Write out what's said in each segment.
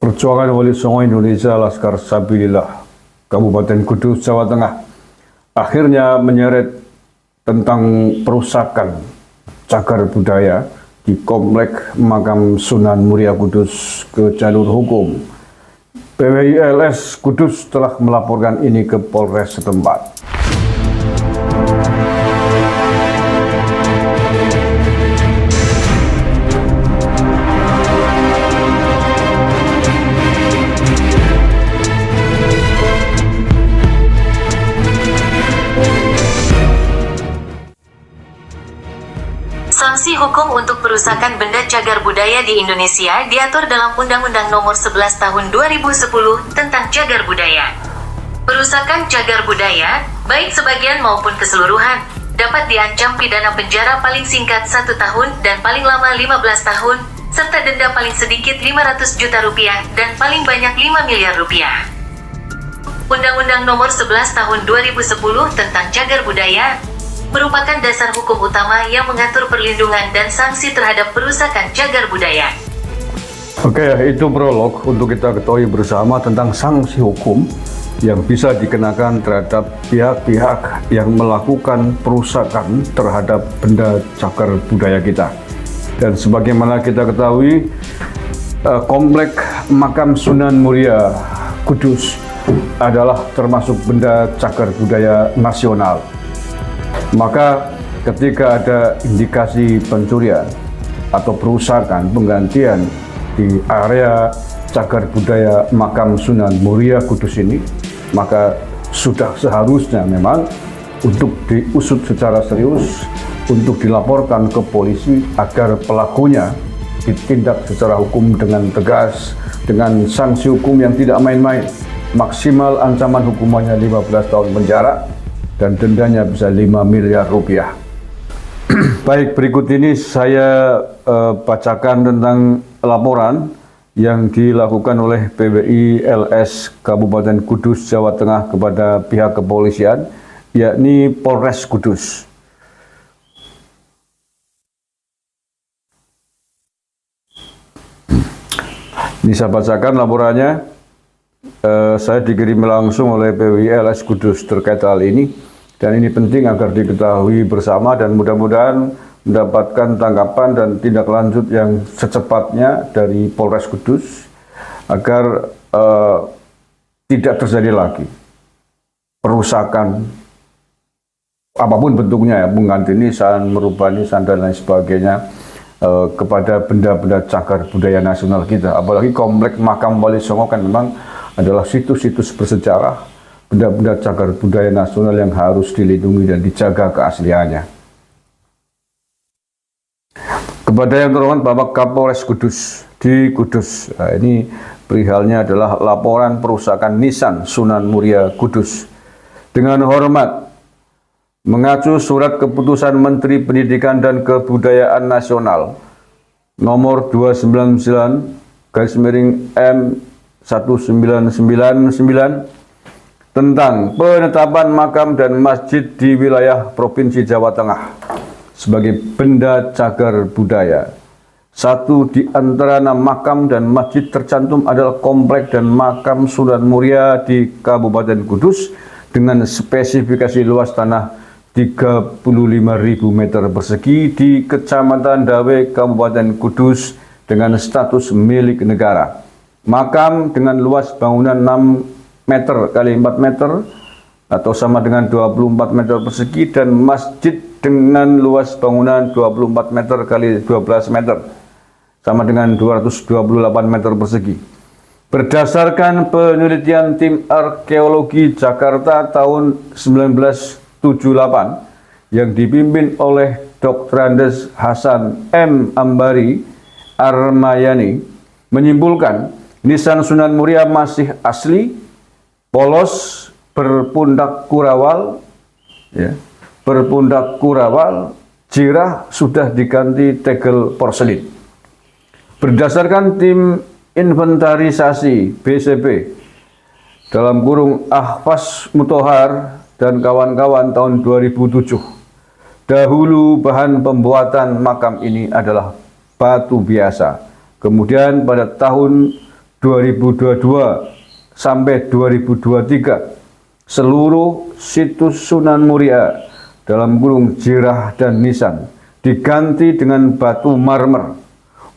Perjuangan Wali Songo Indonesia Laskar Sabilillah Kabupaten Kudus, Jawa Tengah akhirnya menyeret tentang perusakan cagar budaya di Komplek Makam Sunan Muria Kudus ke jalur hukum. PWI-LS Kudus telah melaporkan ini ke Polres setempat. Sanksi hukum untuk perusakan benda cagar budaya di Indonesia diatur dalam Undang-Undang Nomor 11 Tahun 2010 tentang Cagar Budaya. Perusakan cagar budaya, baik sebagian maupun keseluruhan, dapat diancam pidana penjara paling singkat 1 tahun dan paling lama 15 tahun, serta denda paling sedikit 500 juta rupiah dan paling banyak 5 miliar rupiah. Undang-Undang Nomor 11 Tahun 2010 tentang Cagar Budaya merupakan dasar hukum utama yang mengatur perlindungan dan sanksi terhadap perusakan cagar budaya. Oke, itu prolog untuk kita ketahui bersama tentang sanksi hukum yang bisa dikenakan terhadap pihak-pihak yang melakukan perusakan terhadap benda cagar budaya kita. Dan sebagaimana kita ketahui, Komplek Makam Sunan Muria Kudus adalah termasuk benda cagar budaya nasional. Maka ketika ada indikasi pencurian atau perusakan penggantian di area cagar budaya Makam Sunan Muria Kudus ini, maka sudah seharusnya memang untuk diusut secara serius, untuk dilaporkan ke polisi agar pelakunya ditindak secara hukum dengan tegas, dengan sanksi hukum yang tidak main-main. Maksimal ancaman hukumannya 15 tahun penjara dan dendanya bisa 5 miliar rupiah. Baik, berikut ini saya bacakan tentang laporan yang dilakukan oleh PWI-LS Kabupaten Kudus, Jawa Tengah kepada pihak kepolisian, yakni Polres Kudus. Ini saya bacakan laporannya. Saya dikirim langsung oleh PWI-LS Kudus terkait hal ini. Dan ini penting agar diketahui bersama dan mudah-mudahan mendapatkan tanggapan dan tindak lanjut yang secepatnya dari Polres Kudus agar tidak terjadi lagi perusakan apapun bentuknya, ya, mengganti nisan, merubah nisan dan lain sebagainya kepada benda-benda cagar budaya nasional kita. Apalagi Komplek Makam Wali Songo kan memang adalah situs-situs bersejarah, benda-benda cagar budaya nasional yang harus dilindungi dan dijaga keasliannya. Kepada yang terhormat Bapak Kapolres Kudus di Kudus, nah, ini perihalnya adalah laporan perusakan nisan Sunan Muria Kudus. Dengan hormat, mengacu surat keputusan Menteri Pendidikan dan Kebudayaan Nasional nomor 299/M1999 tentang penetapan makam dan masjid di wilayah Provinsi Jawa Tengah sebagai benda cagar budaya. Satu di antara nama makam dan masjid tercantum adalah Komplek dan Makam Sunan Muria di Kabupaten Kudus dengan spesifikasi luas tanah 35.000 meter persegi di Kecamatan Dawe, Kabupaten Kudus dengan status milik negara. Makam dengan luas bangunan 6 meter kali 4 meter atau sama dengan 24 meter persegi, dan masjid dengan luas bangunan 24 meter kali 12 meter sama dengan 228 meter persegi. Berdasarkan penelitian tim arkeologi Jakarta tahun 1978 yang dipimpin oleh Dr. Andes Hasan M. Ambari Armayani, menyimpulkan nisan Sunan Muria masih asli, polos, berpundak kurawal, ya, jirah sudah diganti tegel porselin. Berdasarkan tim inventarisasi BCP dalam kurung Ahfas Mutohar dan kawan-kawan tahun 2007, dahulu bahan pembuatan makam ini adalah batu biasa. Kemudian pada tahun 2022 sampai 2023 seluruh situs Sunan Muria dalam kurung Jirah dan Nisan diganti dengan batu marmer.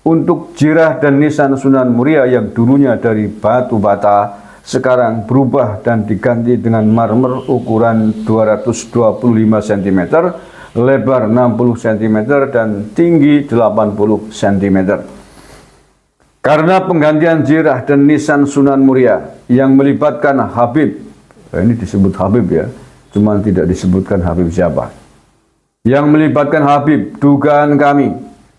Untuk Jirah dan Nisan Sunan Muria yang dulunya dari batu bata sekarang berubah dan diganti dengan marmer ukuran 225 cm, lebar 60 cm dan tinggi 80 cm. Karena penggantian Jirah dan Nisan Sunan Muria yang melibatkan Habib, ini disebut Habib ya, cuman tidak disebutkan Habib siapa. Yang melibatkan Habib, dugaan kami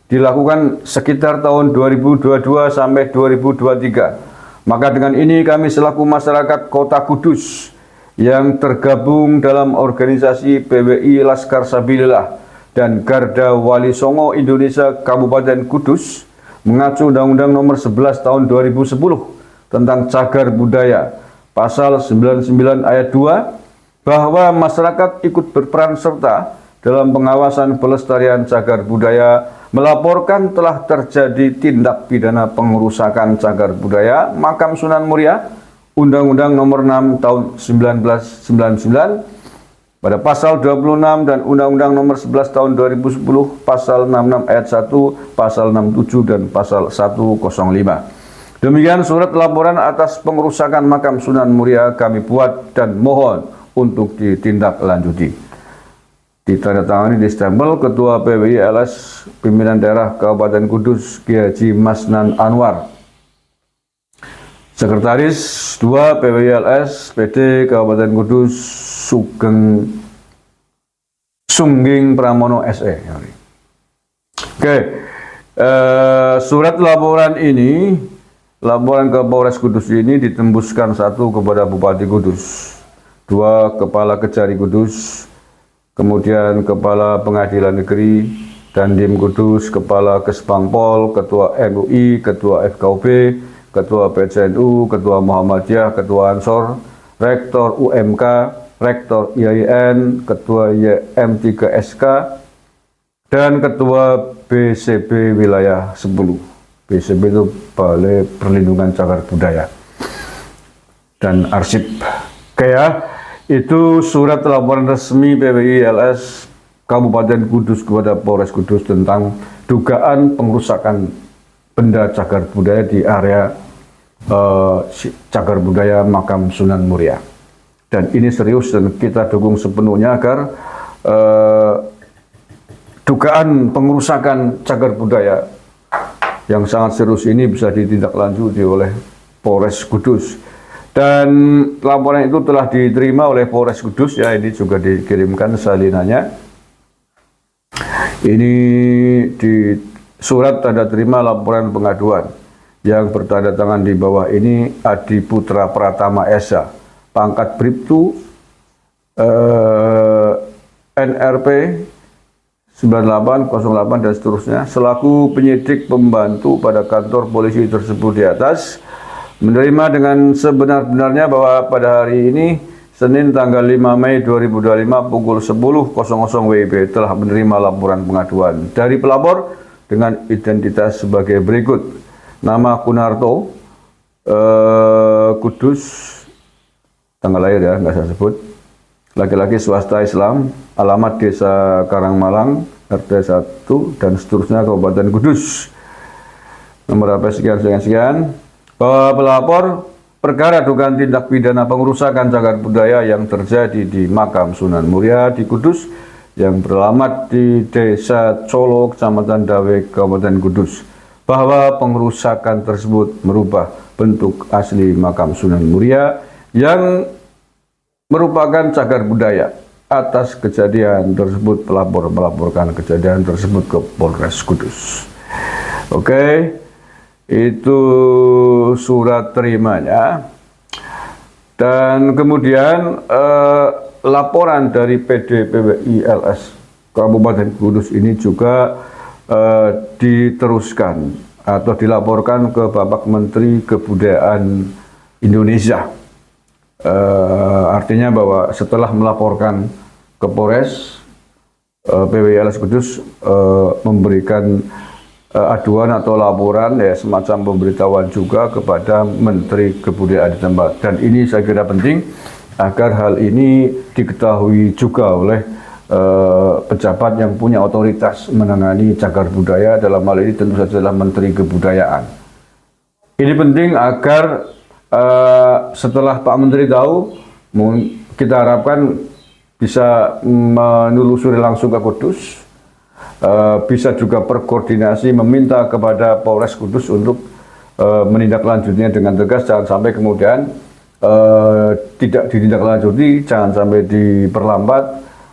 dilakukan sekitar tahun 2022 sampai 2023. Maka dengan ini kami selaku masyarakat Kota Kudus yang tergabung dalam organisasi PWI Laskar Sabilillah dan Garda Wali Songo Indonesia Kabupaten Kudus mengacu Undang-Undang Nomor 11 Tahun 2010 tentang Cagar Budaya Pasal 99 Ayat 2 bahwa masyarakat ikut berperan serta dalam pengawasan pelestarian cagar budaya, melaporkan telah terjadi tindak pidana pengerusakan cagar budaya Makam Sunan Muria, Undang-Undang Nomor 6 Tahun 1999 pada pasal 26 dan Undang-Undang Nomor 11 Tahun 2010 pasal 66 ayat 1, pasal 67 dan pasal 105. Demikian surat laporan atas pengerusakan Makam Sunan Muria kami buat dan mohon untuk ditindaklanjuti. Ditandatangani di stempel Ketua PWI LS Pimpinan Daerah Kabupaten Kudus Kiai Haji Masnan Anwar. Sekretaris 2 PWI LS PD Kabupaten Kudus Sugeng Sungging Pramono SE. Oke, surat laporan ini, laporan ke Polres Kudus ini ditembuskan 1 kepada Bupati Kudus, 2 Kepala Kejari Kudus, kemudian Kepala Pengadilan Negeri, Dandim Kudus, Kepala Kesbangpol, Ketua MUI, Ketua FKUB, Ketua PCNU, Ketua Muhammadiyah, Ketua Ansor, Rektor UMK, Rektor IAIN, Ketua YM3SK, dan Ketua BCB Wilayah 10. BCB itu Balai Perlindungan Cagar Budaya dan Arsip. Oke ya. Itu surat laporan resmi PWI LS Kabupaten Kudus kepada Polres Kudus tentang dugaan pengerusakan benda cagar budaya di area cagar budaya Makam Sunan Muria. Dan ini serius dan kita dukung sepenuhnya agar dugaan pengerusakan cagar budaya yang sangat serius ini bisa ditindaklanjuti oleh Polres Kudus. Dan laporan itu telah diterima oleh Polres Kudus ya, ini juga dikirimkan salinannya. Ini di surat tanda terima laporan pengaduan yang bertanda tangan di bawah ini Adi Putra Pratama Esa, pangkat Bribtu, NRP 9808 dan seterusnya, selaku penyidik pembantu pada kantor polisi tersebut di atas, menerima dengan sebenar-benarnya bahwa pada hari ini, Senin tanggal 5 Mei 2025 pukul 10.00 WIB telah menerima laporan pengaduan dari pelapor dengan identitas sebagai berikut. Nama Kunarto, Kudus, tanggal lahir ya, nggak saya sebut. Laki-laki swasta Islam, alamat Desa Karangmalang, RT 1, dan seterusnya Kabupaten Kudus. Nomor HP sekian. Bahwa pelapor perkara dugaan tindak pidana pengerusakan cagar budaya yang terjadi di Makam Sunan Muria di Kudus yang beralamat di Desa Colo, Kecamatan Dawe, Kabupaten Kudus, bahwa pengerusakan tersebut merubah bentuk asli Makam Sunan Muria yang merupakan cagar budaya. Atas kejadian tersebut, pelapor melaporkan kejadian tersebut ke Polres Kudus. Oke. Itu surat terimanya. Dan kemudian laporan dari PD PWI LS Kabupaten Kudus ini juga diteruskan atau dilaporkan ke Bapak Menteri Kebudayaan Indonesia. Artinya bahwa setelah melaporkan ke Polres, PWI LS Kudus memberikan aduan atau laporan, ya semacam pemberitahuan juga kepada Menteri Kebudayaan di tempat. Dan ini saya kira penting agar hal ini diketahui juga oleh pejabat yang punya otoritas menangani cagar budaya, dalam hal ini tentu saja adalah Menteri Kebudayaan. Ini penting agar setelah Pak Menteri tahu, kita harapkan bisa menelusuri langsung ke Kudus, bisa juga berkoordinasi meminta kepada Polres Kudus untuk menindaklanjutinya dengan tegas, jangan sampai kemudian tidak ditindaklanjuti, jangan sampai diperlambat,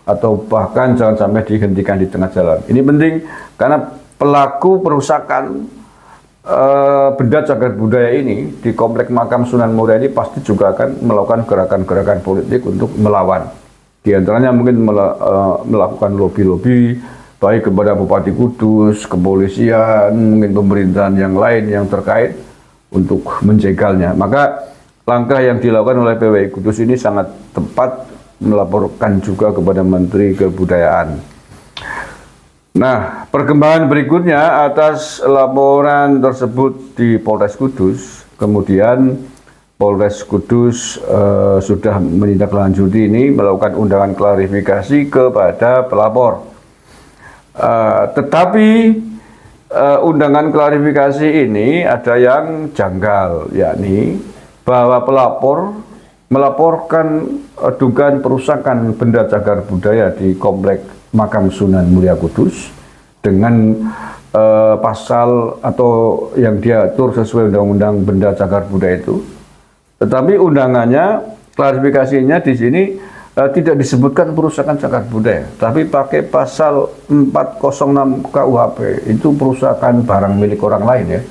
atau bahkan jangan sampai dihentikan di tengah jalan. Ini penting karena pelaku perusakan benda cagar budaya ini di Komplek Makam Sunan Muria ini pasti juga akan melakukan gerakan-gerakan politik untuk melawan. Di antaranya mungkin melakukan lobby-lobby baik kepada Bupati Kudus, kepolisian, mungkin pemerintahan yang lain yang terkait untuk menjegalnya. Maka langkah yang dilakukan oleh PWI Kudus ini sangat tepat, melaporkan juga kepada Menteri Kebudayaan. Nah, perkembangan berikutnya atas laporan tersebut di Polres Kudus, kemudian Polres Kudus sudah menindaklanjuti ini, melakukan undangan klarifikasi kepada pelapor. Tetapi undangan klarifikasi ini ada yang janggal, yakni bahwa pelapor melaporkan dugaan perusakan benda cagar budaya di Komplek Makam Sunan Muria Kudus dengan pasal atau yang diatur sesuai Undang-Undang Benda Cagar Budaya itu. Tetapi undangannya, klarifikasinya di sini tidak disebutkan perusakan cagar budaya, tapi pakai pasal 406 KUHP, itu perusakan barang milik orang lain ya,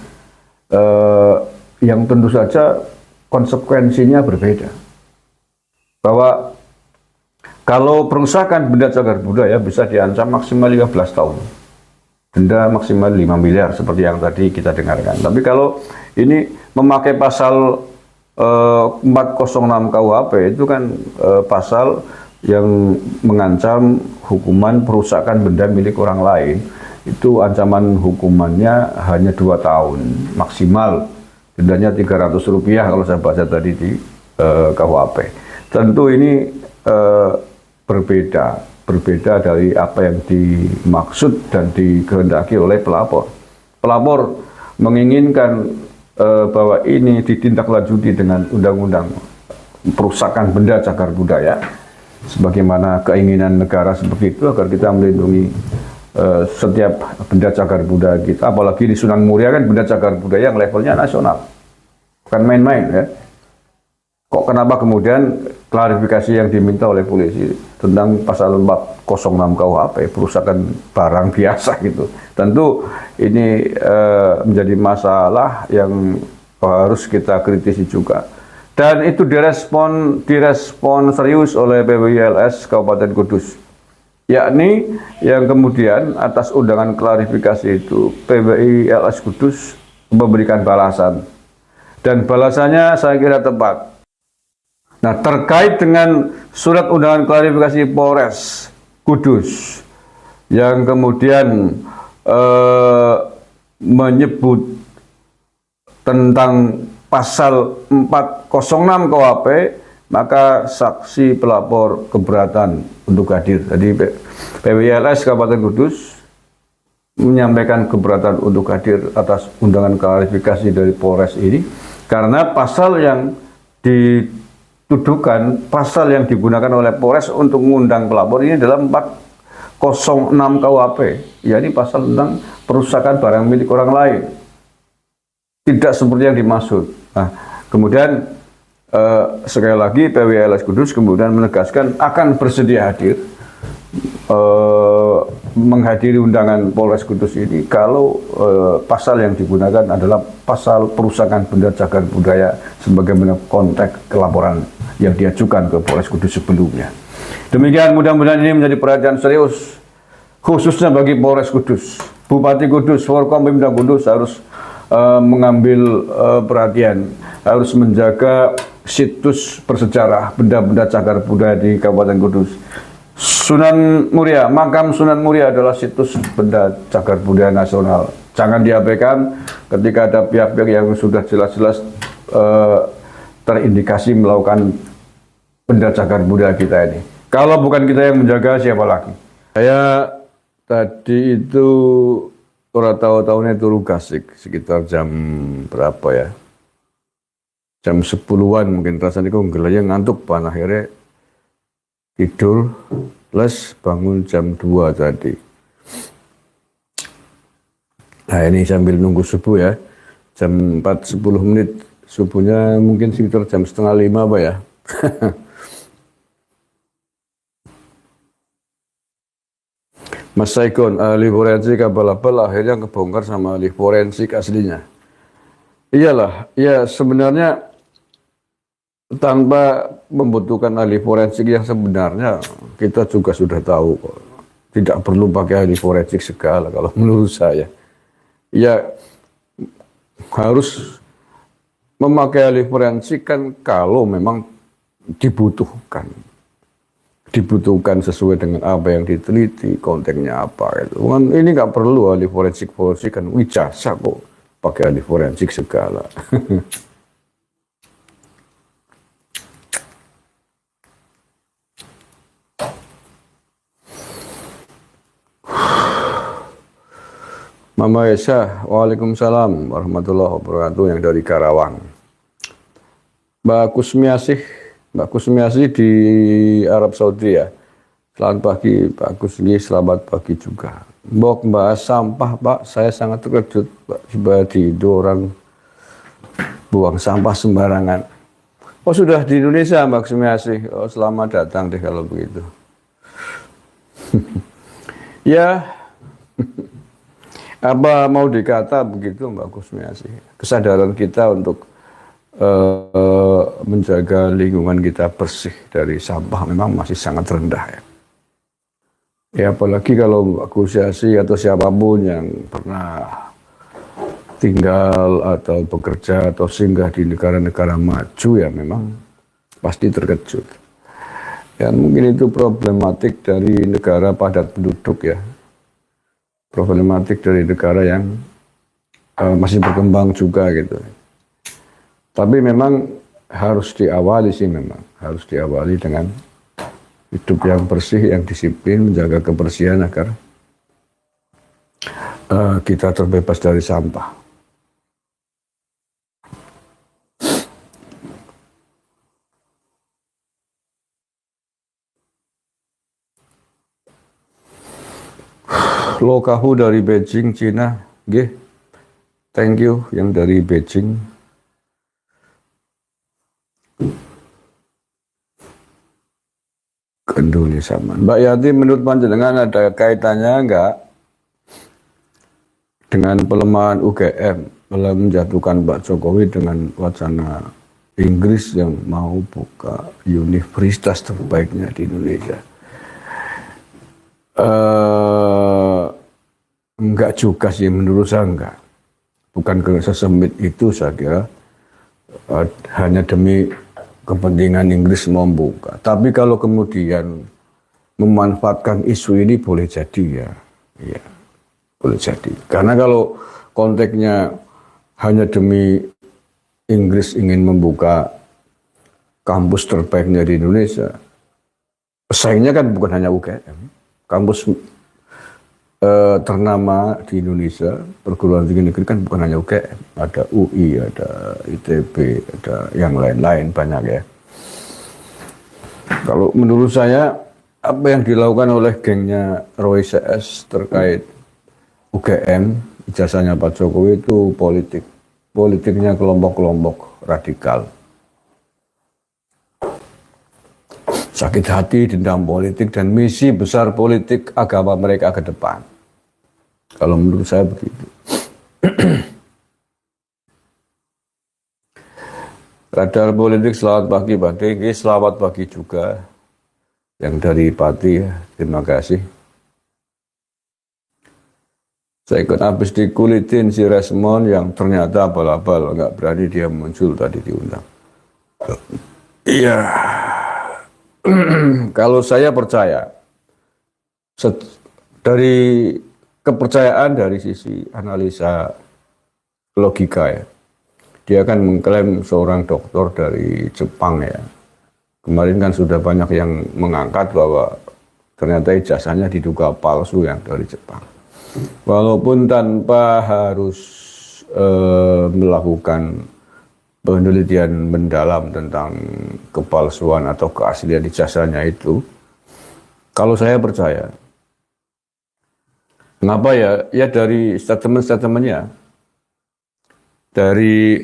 yang tentu saja konsekuensinya berbeda. Bahwa kalau perusakan benda cagar budaya bisa diancam maksimal 15 tahun. Denda maksimal 5 miliar seperti yang tadi kita dengarkan. Tapi kalau ini memakai pasal 406 KUHP itu kan pasal yang mengancam hukuman perusakan benda milik orang lain. Itu ancaman hukumannya hanya 2 tahun maksimal. Dendanya Rp300 kalau saya baca tadi di KUHP. Tentu ini berbeda dari apa yang dimaksud dan dikehendaki oleh pelapor. Pelapor menginginkan bahwa ini ditindaklanjuti dengan undang-undang perusakan benda cagar budaya, sebagaimana keinginan negara seperti itu, agar kita melindungi setiap benda cagar budaya kita. Apalagi di Sunan Muria kan benda cagar budaya yang levelnya nasional, bukan main-main ya. Kok kenapa kemudian klarifikasi yang diminta oleh polisi tentang pasal 406 KUHP, perusakan barang biasa gitu. Tentu ini menjadi masalah yang harus kita kritisi juga. Dan itu direspon serius oleh PWI-LS Kabupaten Kudus. Yakni yang kemudian atas undangan klarifikasi itu PWI-LS Kudus memberikan balasan. Dan balasannya saya kira tepat. Nah, terkait dengan surat undangan klarifikasi Polres Kudus yang kemudian menyebut tentang pasal 406 KUHP, maka saksi pelapor keberatan untuk hadir. Jadi PWI-LS Kabupaten Kudus menyampaikan keberatan untuk hadir atas undangan klarifikasi dari Polres ini karena pasal yang dituduhkan, pasal yang digunakan oleh Polres untuk mengundang pelapor ini adalah 406 KUHP, yakni pasal tentang perusakan barang milik orang lain. Tidak seperti yang dimaksud. Nah, kemudian sekali lagi PWI-LS Kudus kemudian menegaskan akan bersedia hadir menghadiri undangan Polres Kudus ini kalau pasal yang digunakan adalah pasal perusakan benda cagar budaya sebagaimana konteks laporan yang diajukan ke Polres Kudus sebelumnya. Demikian, mudah-mudahan ini menjadi perhatian serius khususnya bagi Polres Kudus. Bupati Kudus, Forkompimda Kudus harus mengambil perhatian, harus menjaga situs bersejarah benda-benda cagar budaya di Kabupaten Kudus. Sunan Muria, Makam Sunan Muria adalah situs benda cagar budaya nasional Jangan diabaikan ketika ada pihak-pihak yang sudah jelas-jelas terindikasi melakukan benda cagar budaya kita ini. Kalau bukan kita yang menjaga, siapa lagi? Saya tadi itu orang tahu-tahunya turu Gasik sekitar jam berapa ya? Jam 10-an mungkin rasanya kok gelanya ngantuk pan akhirnya tidur plus bangun jam 2 tadi. Nah ini sambil nunggu subuh ya, jam 4:10 subuhnya mungkin sekitar jam 4:30 apa ya. Mas Saigon, ahli forensik abal-abal akhirnya kebongkar sama ahli forensik aslinya. Iyalah, ya sebenarnya tanpa membutuhkan ahli forensik yang sebenarnya kita juga sudah tahu kok. Tidak perlu pakai ahli forensik segala kalau menurut saya. Ya harus memakai ahli forensik kan kalau memang dibutuhkan sesuai dengan apa yang diteliti, konteksnya apa itu. Kan ini nggak perlu ahli forensik kan ijazah kok pakai ahli forensik segala. Mama Esa, waalaikumsalam warahmatullahi wabarakatuh yang dari Karawang. Mbak Kusmiasih di Arab Saudi ya. Selamat pagi Pak Kusmi, selamat pagi juga. Mbok bahas sampah Pak, saya sangat terkejut Pak, di orang buang sampah sembarangan. Oh sudah di Indonesia Mbak Kusmiasih, oh selamat datang deh kalau begitu. Ya, apa mau dikata begitu Mbak Kusmiasih, kesadaran kita untuk menjaga lingkungan kita bersih dari sampah memang masih sangat rendah ya. Ya apalagi kalau Mbak Kusmiasih atau siapapun yang pernah tinggal atau bekerja atau singgah di negara-negara maju ya memang pasti terkejut. Ya mungkin itu problematik dari negara padat penduduk ya. Problematik dari negara yang masih berkembang juga gitu. Tapi memang harus diawali dengan hidup yang bersih, yang disiplin, menjaga kebersihan agar kita terbebas dari sampah. Lokahu dari Beijing, Cina. Thank you yang dari Beijing. Kenduli sama. Mbak Yati, menurut panjenengan ada kaitannya enggak dengan pelemahan UGM dalam menjatuhkan Pak Jokowi dengan wacana Inggris yang mau buka universitas terbaiknya di Indonesia? Enggak juga sih, menurut saya enggak. Bukan sesempit itu saya kira, hanya demi kepentingan Inggris membuka. Tapi kalau kemudian memanfaatkan isu ini boleh jadi ya boleh jadi. Karena kalau konteksnya hanya demi Inggris ingin membuka kampus terbaiknya di Indonesia, pesaingnya kan bukan hanya UGM. Kampus ternama di Indonesia, perguruan tinggi negeri kan bukan hanya UGM, ada UI, ada ITB, ada yang lain-lain banyak ya. Kalau menurut saya apa yang dilakukan oleh gengnya Roy CS terkait UGM, ijazahnya Pak Jokowi itu politiknya kelompok-kelompok radikal. Sakit hati, dendam politik, dan misi besar politik agama mereka ke depan. Kalau menurut saya begitu. Radar politik, selamat pagi Pak Dengki, selamat pagi juga. Yang dari Pati, terima kasih. Saya ikut habis dikulitin si Resmond yang ternyata abal-abal, nggak berani dia muncul tadi diundang. Iya. Kalau saya percaya dari kepercayaan dari sisi analisa logika ya. Dia kan mengklaim seorang dokter dari Jepang ya. Kemarin kan sudah banyak yang mengangkat bahwa ternyata ijazahnya diduga palsu yang dari Jepang. Walaupun tanpa harus melakukan penelitian mendalam tentang kepalsuan atau keaslian ijazahnya itu, kalau saya percaya, kenapa ya? Ya dari statement-statementnya, dari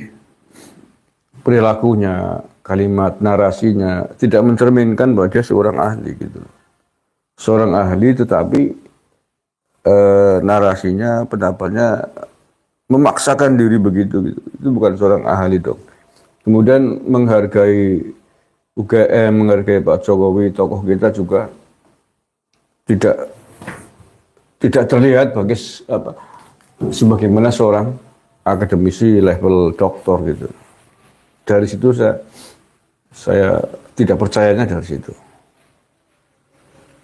perilakunya, kalimat narasinya tidak mencerminkan bahwa dia seorang ahli gitu. Seorang ahli tetapi narasinya, pendapatnya memaksakan diri begitu gitu. Itu bukan seorang ahli dong. Kemudian menghargai UGM, menghargai Pak Jokowi, tokoh kita juga tidak terlihat bagi sebagaimana seorang akademisi level doktor gitu. Dari situ saya tidak percayanya dari situ.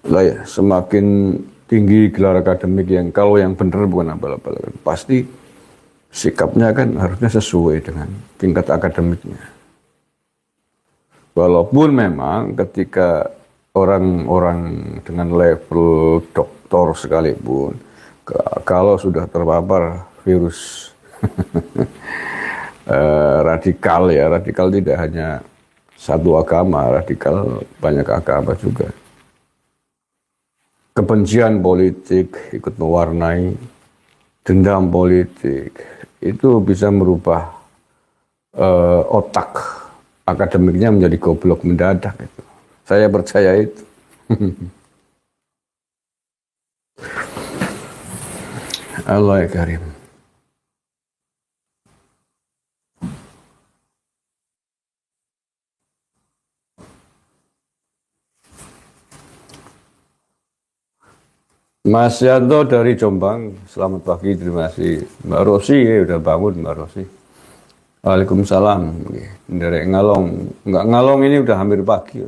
Lah ya, semakin tinggi gelar akademik yang kalau yang benar bukan abal-abal, pasti sikapnya kan harusnya sesuai dengan tingkat akademiknya. Walaupun memang ketika orang-orang dengan level doktor sekalipun, kalau sudah terpapar virus radikal ya, radikal tidak hanya satu agama, radikal banyak agama juga. Kebencian politik ikut mewarnai, dendam politik, itu bisa merubah otak akademiknya menjadi goblok mendadak. Gitu. Saya percaya itu. Allah ya Karim. Mas Yanto dari Jombang, selamat pagi, terima kasih. Mbak Rosi, udah bangun Mbak Rosi. Waalaikumsalam. Dari Ngalong, enggak Ngalong ini udah hampir pagi.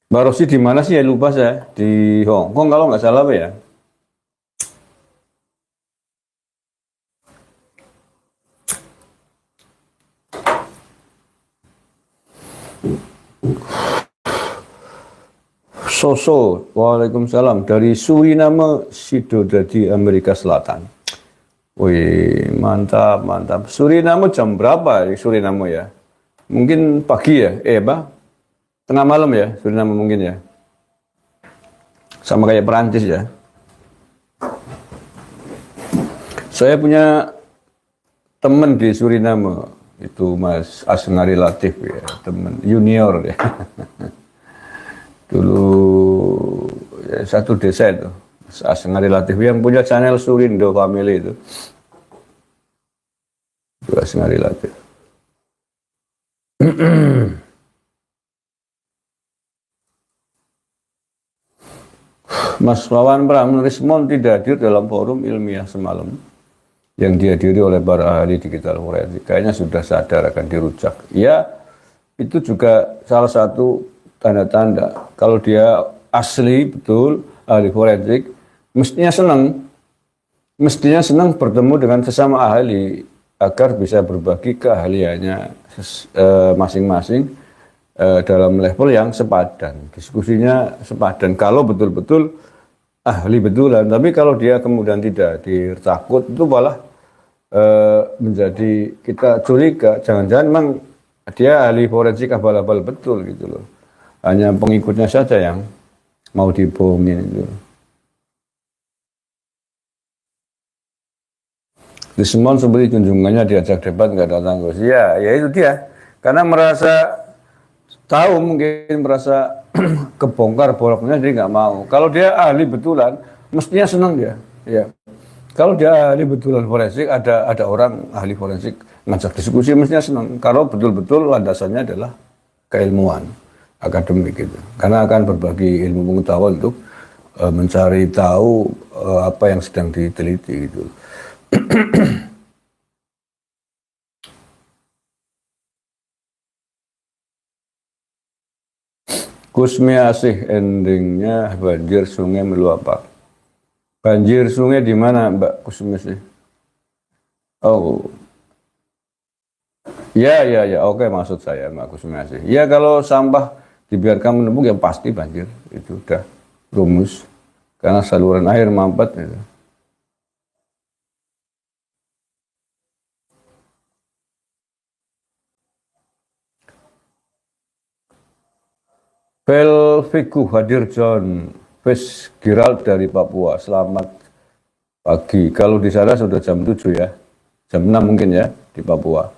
Mbak Rosi di mana sih ya, lupa saya. Di Hong Kong kalau nggak salah ya. Soso, waalaikumsalam. Dari Suriname, Sidoda di Amerika Selatan. Wih, mantap, mantap. Suriname jam berapa di Suriname ya? Mungkin pagi ya? Tengah malam ya, Suriname mungkin ya? Sama kayak Perancis ya? Saya punya teman di Suriname, itu Mas Asngari Latif ya, teman junior ya. Dulu ya, satu desa itu, Asngari Latif yang punya channel Surindo Family itu Asngari Latif. Mas Wawan Pram Rismon tidak hadir dalam forum ilmiah semalam yang dihadiri oleh para ahli digital forensik. Kayaknya sudah sadar akan dirujak. Ya, itu juga salah satu tanda-tanda kalau dia asli betul ahli forensik, mestinya senang bertemu dengan sesama ahli agar bisa berbagi keahliannya masing-masing dalam level yang sepadan, diskusinya sepadan. Kalau betul-betul ahli betulan, tapi kalau dia kemudian tidak takut, itu malah menjadi kita curiga, jangan-jangan memang dia ahli forensik abal-abal betul gitu loh. Hanya pengikutnya saja yang mau dibohongin itu. Desmond seperti junjungannya diajak debat nggak datang Gus. Ya itu dia. Karena merasa tahu, mungkin merasa kebongkar boroknya, dia nggak mau. Kalau dia ahli betulan, mestinya senang dia. Ya. Kalau dia ahli betulan forensik, ada orang ahli forensik ngajak diskusi, mestinya senang. Kalau betul-betul landasannya adalah keilmuan akademik gitu. Karena akan berbagi ilmu pengetahuan untuk mencari tahu apa yang sedang diteliti gitu. Kusmi Asih endingnya banjir sungai meluap. Banjir sungai di mana Mbak Kusmi Asih? Oh, ya, oke maksud saya Mbak Kusmi Asih. Ya kalau sampah dibiarkan menumpuk ya pasti banjir, itu udah rumus. Karena saluran air mampet gitu. Pelviku hadir John Fitzgerald dari Papua. Selamat pagi. Kalau di sana sudah jam 7 ya. Jam 6 mungkin ya di Papua.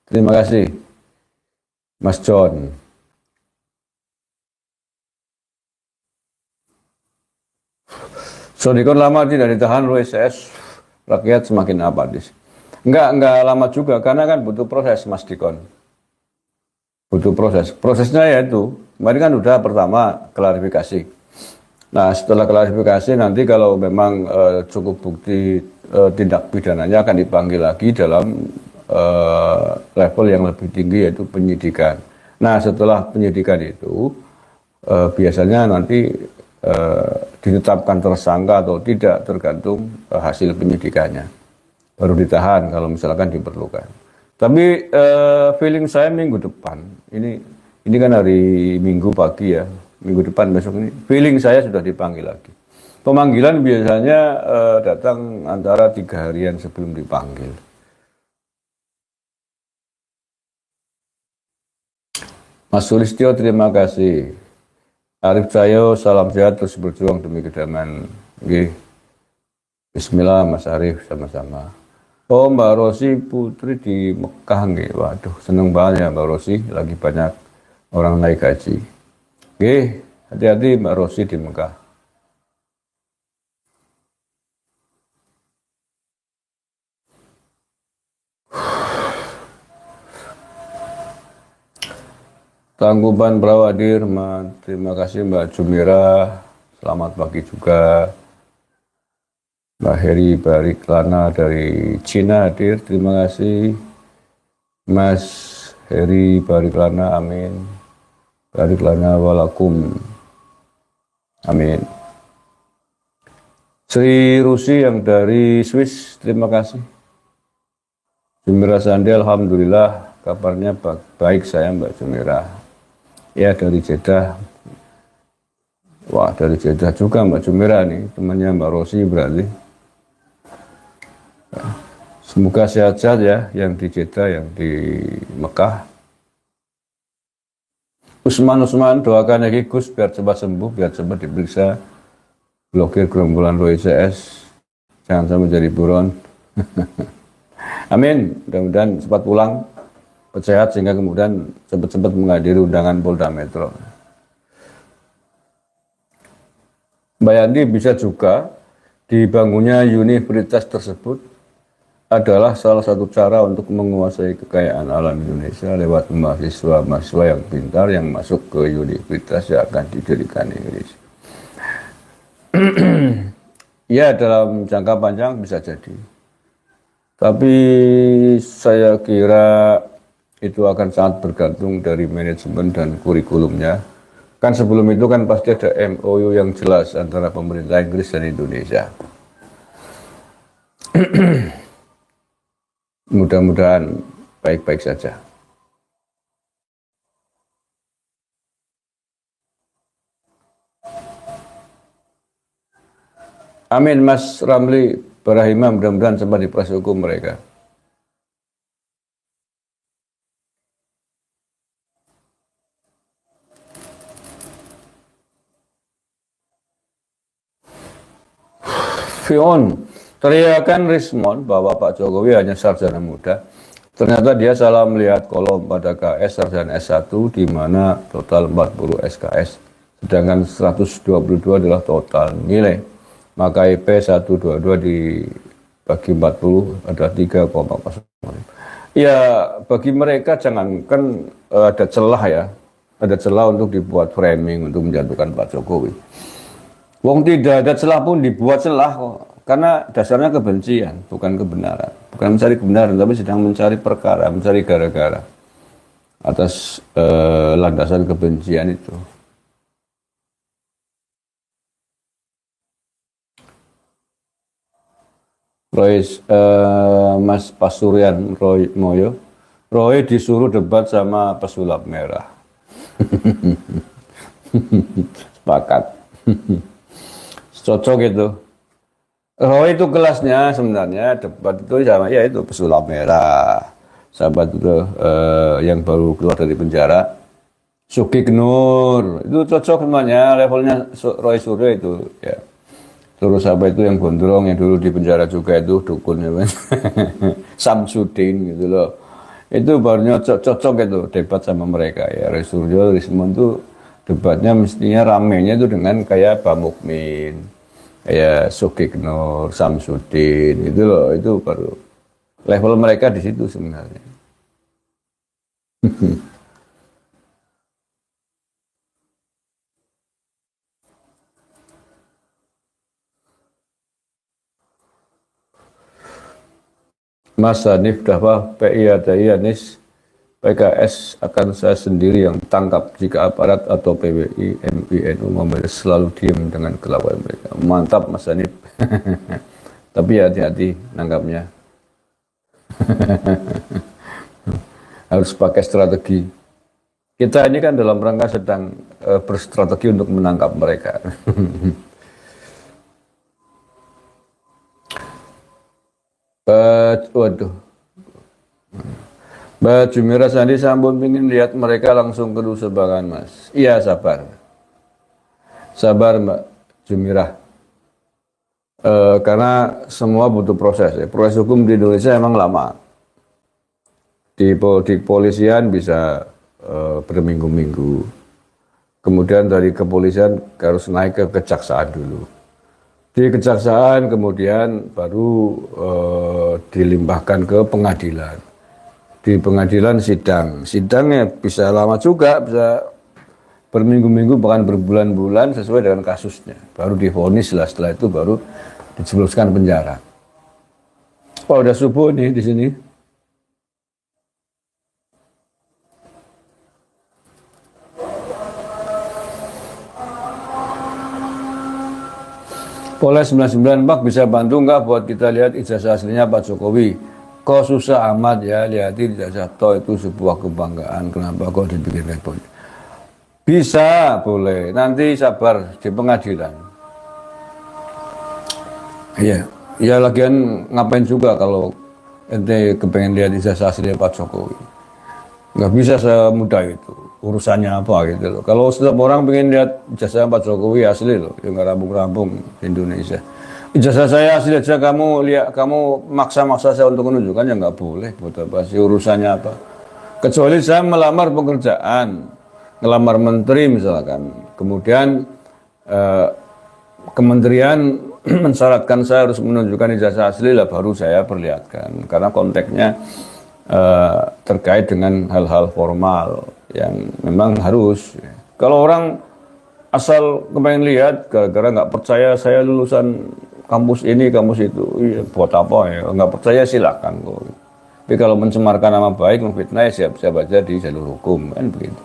Terima kasih Mas John. Sodikon lama tidak ditahan oleh CS. Rakyat semakin apatis. Enggak lama juga karena kan butuh proses Mas Dikon. Butuh proses. Prosesnya yaitu, kemarin kan udah pertama klarifikasi. Nah setelah klarifikasi nanti kalau memang cukup bukti tindak pidananya akan dipanggil lagi dalam level yang lebih tinggi yaitu penyidikan. Nah setelah penyidikan itu biasanya nanti ditetapkan tersangka atau tidak tergantung hasil penyidikannya. Baru ditahan kalau misalkan diperlukan. Tapi feeling saya minggu depan, ini kan hari Minggu pagi ya, minggu depan besok ini, feeling saya sudah dipanggil lagi. Pemanggilan biasanya datang antara 3 harian sebelum dipanggil. Mas Sulistyo terima kasih. Arif Cahyo salam sehat terus berjuang demi kedamaian. Bismillah Mas Arif sama-sama. Oh Mbak Rosi Putri di Mekah nggih. Waduh, seneng banget ya Mbak Rosi, lagi banyak orang naik haji. Nggih, hati-hati Mbak Rosi di Mekah. Tangguban Brawadir, terima kasih Mbak Jumira, selamat pagi juga. Mbak Heri Bariklana dari Cina hadir, terima kasih. Mas Heri Bariklana, amin. Bariklana walakum, amin. Sri Rusi yang dari Swiss, terima kasih. Jumira Sandi, alhamdulillah, kabarnya baik saya Mbak Jumira. Ya dari Jeddah. Wah dari Jeddah juga Mbak Jumira nih, temannya Mbak Rosi berarti. Semoga sehat-sehat ya, yang di Jeddah, yang di Mekah. Usman, doakan lagi Gus biar cepat sembuh, biar cepat diperiksa. Blokir gerombolan Roy CS, jangan sampai jadi buron. Amin, mudah-mudahan cepat pulang, sehat sehingga kemudian cepat-cepat menghadiri undangan Polda Metro. Mbak Yandi, bisa juga dibangunnya universitas tersebut adalah salah satu cara untuk menguasai kekayaan alam Indonesia lewat mahasiswa-mahasiswa yang pintar yang masuk ke universitas yang akan didirikan Indonesia. Ya, dalam jangka panjang bisa jadi. Tapi saya kira itu akan sangat bergantung dari manajemen dan kurikulumnya. Kan sebelum itu kan pasti ada MOU yang jelas antara pemerintah Inggris dan Indonesia. Mudah-mudahan baik-baik saja. Amin Mas Ramli Barahima, mudah-mudahan sempat diproses hukum mereka. Fion, teriakan Rismon bahwa Pak Jokowi hanya sarjana muda. Ternyata dia salah melihat kolom pada KS sarjana S1 di mana total 40 SKS, sedangkan 122 adalah total nilai. Maka IP 122 dibagi 40 ada 3,0. Ya bagi mereka jangankan ada celah ya, ada celah untuk dibuat framing untuk menjatuhkan Pak Jokowi. Wong tidak ada celah pun dibuat celah kok, karena dasarnya kebencian, bukan kebenaran. Bukan mencari kebenaran, tapi sedang mencari perkara, mencari gara-gara atas landasan kebencian itu. Mas Pasurian Roy Moyo. Roy disuruh debat sama pesulap merah. Sepakat. Cocok itu. Roy itu kelasnya sebenarnya debat itu sama ya itu pesulap merah. Sahabat itu yang baru keluar dari penjara. Sukik Nur itu cocok semuanya, levelnya Roy Suryo itu ya. Terus sahabat itu yang gondrong yang dulu di penjara juga itu dukunnya Samsudin gitu loh. Itu barunya cocok itu debat sama mereka ya. Roy Suryo, Rismon tuh debatnya mestinya ramenya itu dengan kayak Pak Mukmin, kayak Sukik Nur, Samsudin gitu loh. Itu baru level mereka di situ sebenarnya. Mas Hanif Dahwa PI Anies PKS akan saya sendiri yang tangkap jika aparat atau PBI MPNU selalu diam dengan kelakuan mereka. Mantap Mas Hanif. Tapi hati-hati nangkapnya. Harus pakai strategi. Kita ini kan dalam rangka sedang berstrategi untuk menangkap mereka. Waduh. Mbak Jumira Sandi Sambun ingin lihat mereka langsung ke Nusa Bangan, Mas. Iya, sabar. Sabar, Mbak Jumira. Karena semua butuh proses. Ya. Proses hukum di Indonesia emang lama. Di kepolisian bisa berminggu-minggu. Kemudian dari kepolisian harus naik ke kejaksaan dulu. Di kejaksaan kemudian baru dilimpahkan ke pengadilan. Di pengadilan sidangnya bisa lama juga, bisa berminggu-minggu bahkan berbulan-bulan sesuai dengan kasusnya. Baru divonis lah, setelah itu baru dijebloskan penjara. Oh, udah subuh nih di sini. Polres 99 Pak bisa bantu nggak buat kita lihat ijazah aslinya Pak Jokowi? Kok susah amat ya lihatin ijazah toh itu sebuah kebanggaan. Kenapa kok dibikin repot? Bisa, boleh. Nanti sabar di pengadilan. Iya, ya lagian ngapain juga kalau ente kepengen lihat ijazah aslinya Pak Jokowi? Nggak bisa semudah itu. Urusannya apa gitu loh. Kalau setiap orang pengen lihat ijazah Pak Jokowi asli loh, yang nggak rampung-rampung di Indonesia. Ijazah saya asli aja kamu lihat, kamu maksa-maksa saya untuk menunjukkan ya nggak boleh. Buat apa sih urusannya apa? Kecuali saya melamar pekerjaan, ngelamar menteri misalkan, kemudian kementerian mensyaratkan saya harus menunjukkan ijazah asli lah baru saya perlihatkan. Karena konteksnya terkait dengan hal-hal formal yang memang harus. Kalau orang asal kepengen lihat gara-gara nggak percaya saya lulusan kampus ini kampus itu, iya, buat apa ya? Nggak percaya silakan kok. Tapi kalau mencemarkan nama baik, memfitnah, siap-siap aja di jalur hukum kan begitu.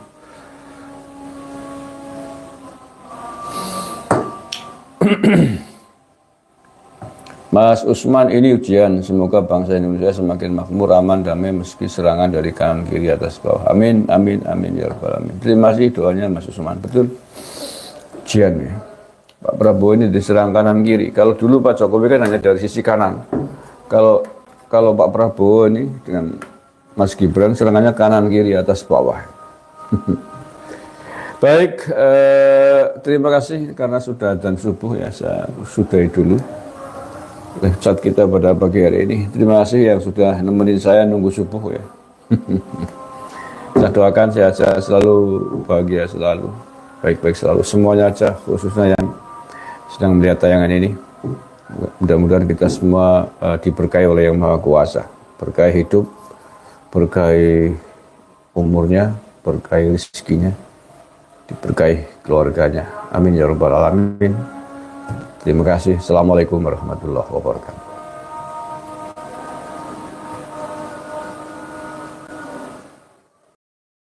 Mas Usman, ini ujian. Semoga bangsa Indonesia semakin makmur, aman, damai meski serangan dari kanan kiri atas bawah. Amin, amin, amin ya rabbal alamin. Terima kasih doanya Mas Usman. Betul. Ujian ya. Pak Prabowo ini diserang kanan kiri. Kalau dulu Pak Jokowi kan hanya dari sisi kanan. Kalau Pak Prabowo ini dengan Mas Gibran serangannya kanan kiri atas bawah. Baik, terima kasih karena sudah adzan subuh ya, saya sudahi dulu chat kita pada pagi hari ini. Terima kasih yang sudah nemenin saya nunggu subuh ya. Saya doakan sehat-sehat selalu, bahagia selalu, baik-baik selalu semuanya aja, khususnya yang sedang melihat tayangan ini. Mudah-mudahan kita semua diberkahi oleh Yang Maha Kuasa, berkahi hidup, berkahi umurnya, berkahi rezekinya, diberkahi keluarganya. Amin ya rabbal alamin. Terima kasih. Assalamualaikum warahmatullahi wabarakatuh.